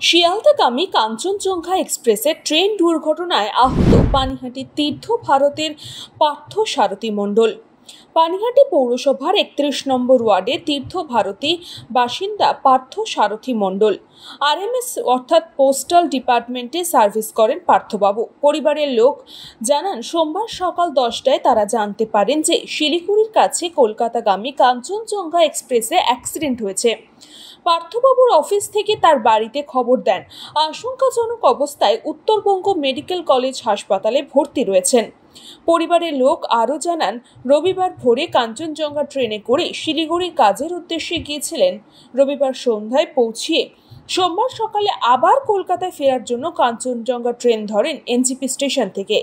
শিয়ালদাগামী কাঞ্চনজঙ্ঘা এক্সপ্রেসে ট্রেন দুর্ঘটনায় আহত পানিহাটি তীর্থ ভারতের পার্থ সারথী মণ্ডল। পানিহাটি পৌরসভার 31 নম্বর ওয়ার্ডে তীর্থ ভারতী বাসিন্দা পার্থ সারথী মণ্ডল আরএমএস অর্থাৎ পোস্টাল ডিপার্টমেন্টে সার্ভিস করেন পার্থবাবু। পরিবারের লোক জানান, সোমবার সকাল 10টায় তারা জানতে পারেন যে শিলিগুড়ির কাছে কলকাতাগামী কাঞ্চনজঙ্ঘা এক্সপ্রেসে অ্যাক্সিডেন্ট হয়েছে। পার্থবাবুর অফিস থেকে তার বাড়িতে খবর দেন আশঙ্কাজনক অবস্থায় উত্তরবঙ্গ মেডিকেল কলেজ হাসপাতালে ভর্তি রয়েছেন। পরিবারের লোক আরও জানান, রবিবার ভোরে কাঞ্চনজঙ্ঘা ট্রেনে করে শিলিগুড়ির কাজের উদ্দেশ্যে গিয়েছিলেন। রবিবার সন্ধ্যায় পৌঁছিয়ে সোমবার সকালে আবার কলকাতায় ফেরার জন্য কাঞ্চনজঙ্ঘা ট্রেন ধরেন এনজিপি স্টেশন থেকে।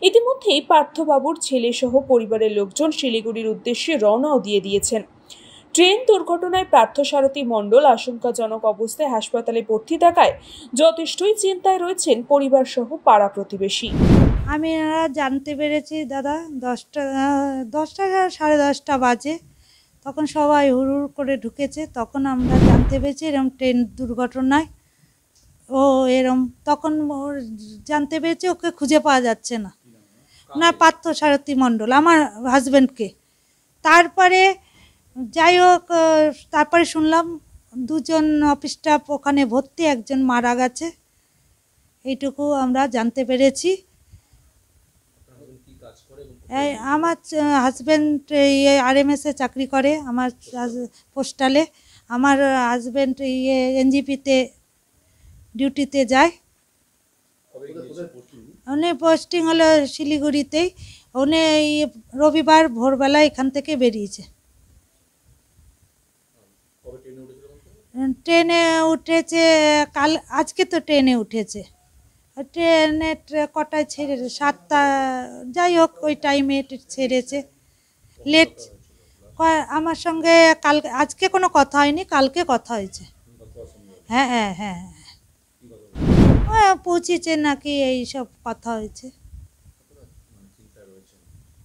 ইতিমধ্যেই পার্থবাবুর ছেলেসহ পরিবারের লোকজন শিলিগুড়ির উদ্দেশ্যে রওনাও দিয়ে দিয়েছেন। ট্রেন দুর্ঘটনায় পার্থ সারথী মণ্ডল আশঙ্কাজনক অবস্থায় হাসপাতালে ভর্তি থাকায় যথেষ্টই চিন্তায় রয়েছেন পরিবার সহ পাড়া প্রতিবেশী। আমি জানতে পেরেছি দাদা 10টা 10:30 বাজে, তখন সবাই হুড় করে ঢুকেছে। তখন আমরা জানতে পেরেছি এরম ট্রেন দুর্ঘটনায় তখন জানতে পেরেছি ওকে খুঁজে পাওয়া যাচ্ছে না, না পার্থ সারথী মণ্ডল আমার হাজব্যান্ডকে। তারপরে যাই হোক, তারপরে শুনলাম 2জন অফিস স্টাফ ওখানে ভর্তি, একজন মারা গেছে। এইটুকু আমরা জানতে পেরেছি। আমার হাজব্যান্ড আরএমএসে চাকরি করে, আমার পোস্টালে। আমার হাজব্যান্ড এনজিপিতে ডিউটিতে যায়। উনি পোস্টিং হলো শিলিগুড়িতেই। উনি রবিবার ভোরবেলা এখান থেকে বেরিয়েছে। ট্রেনে উঠেছে আজকে তো ট্রেনে উঠেছে। ট্রেনে কটায় ছেড়েছে? 7টা, যাই হোক ওই টাইমে ছেড়েছে। লেট আমার সঙ্গে আজকে কোনো কথা হয়নি, কালকে কথা হয়েছে। হ্যাঁ হ্যাঁ হ্যাঁ হ্যাঁ পৌঁছেছে নাকি, এই সব কথা হয়েছে।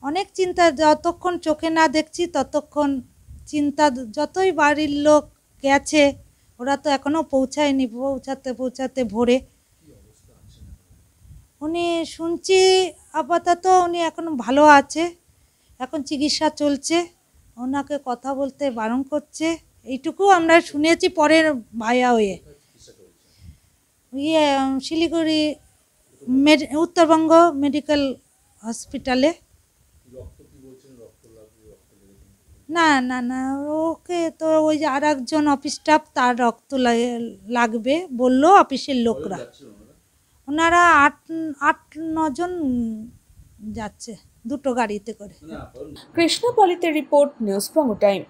অনেক চিন্তা, যতক্ষণ চোখে না দেখছি ততক্ষণ চিন্তা। যতই বাড়ির লোক গেছে, ওরা তো এখনো পৌঁছায়নি। পৌঁছাতে ভোরে। উনি শুনছি আপাতত উনি এখন ভালো আছে, এখন চিকিৎসা চলছে। ওনাকে কথা বলতে বারণ করছে, এইটুকু আমরা শুনেছি পরের ভাইয়া হয়ে। শিলিগুড়ি উত্তরবঙ্গ মেডিকেল হসপিটালে। না না না, ওকে তো ওই যে আর একজন অফিস স্টাফ, তার রক্ত লাগবে বললো অফিসের লোকরা। ওনারা 8-9 জন যাচ্ছে 2টো গাড়িতে করে। কৃষ্ণপলিতের রিপোর্ট, নিউজ বঙ্গ টাইম।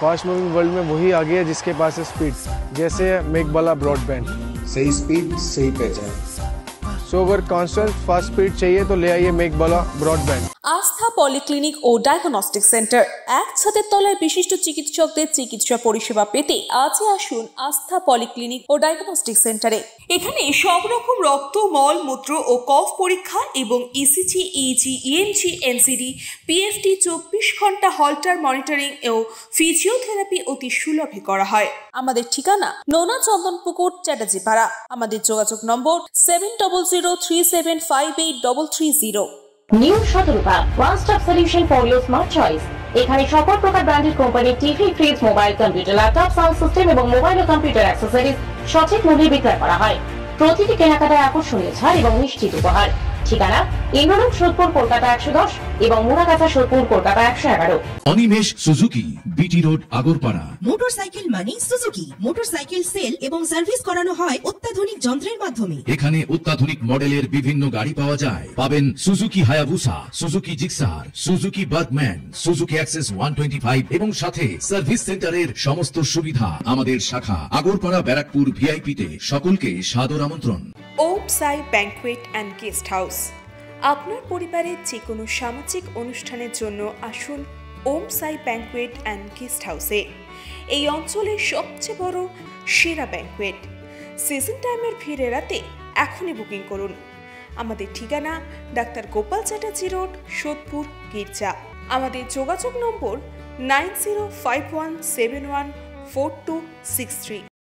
फास्ट मूविंग वर्ल्ड में वही आगे है जिसके पास है स्पीड, जैसे मेघबाला ब्रॉडबैंड। सही स्पीड सही पहचान। सो अगर कांस्टेंट फास्ट स्पीड चाहिए तो ले आइए मेघबाला ब्रॉडबैंड। আস্থা পলিক্লিনিক ও ডায়াগনস্টিক সেন্টার, এক ছাদের তলায় বিশিষ্ট চিকিৎসকদের চিকিৎসা পরিষেবা পেতে আজই আসুন আস্থা পলিক্লিনিক ও ডায়াগনস্টিক সেন্টারে। এখানে সব রকম রক্ত, মল, মূত্র ও কফ পরীক্ষা এবং ECG, easy, ENG, NCD, PFT 24 ঘন্টা হল্টার মনিটরিং ও ফিজিওথেরাপি অতি সুলভে করা হয়। আমাদের ঠিকানা নোনা চন্দনপুকুর, চ্যাটার্জিপাড়া। আমাদের যোগাযোগ নম্বর 7003758330। New Shatarupa, one stop solution for your smart choice. এখানে সকল প্রকার ব্র্যান্ডেড কোম্পানির TV, fridge, mobile, computer, laptop, sound system এবং মোবাইল ও কম্পিউটার অ্যাক্সেসরিজ সঠিক মূল্যে বিক্রয় করা হয়। প্রতিটি কেনাকাটায় আকর্ষণীয় ছাড় এবং নিশ্চিত উপহার। ঠিকানা ইন্দ্রলোক, সোদপুর, কলকাতা 110 এবং Muragachha, Sodepur, Kolkata 111। Animesh Suzuki, BT road, Agarpara. Motorcycle মানে সুজুকি। মোটরসাইকেল সেল এবং সার্ভিস করানো হয় অত্যাধুনিক যন্ত্রের মাধ্যমে। এখানে অত্যাধুনিক মডেলের বিভিন্ন গাড়ি পাওয়া যায়। পাবেন Suzuki Hayabusa, Suzuki Gixxer, Suzuki Bergman, Suzuki access 125 এবং সাথে সার্ভিস সেন্টারের সমস্ত সুবিধা। আমাদের শাখা আগরপাড়া, ব্যারাকপুর ভিআইপিতে। সকলকে সাদর আমন্ত্রণ। ওম সাই ব্যাংকুয়েট অ্যান্ড গেস্ট হাউস। আপনার পরিবারের যে কোনো সামাজিক অনুষ্ঠানের জন্য আসুন ওম সাই ব্যাংকুয়েট অ্যান্ড গেস্ট হাউসে। এই অঞ্চলের সবচেয়ে বড় সেরা ব্যাংকুয়েট। সিজন টাইমের ভিড় এড়াতে এখনই বুকিং করুন। আমাদের ঠিকানা ডাক্তার গোপাল চ্যাটার্জি রোড, সোদপুর, গির্জা। আমাদের যোগাযোগ নম্বর 9051714263।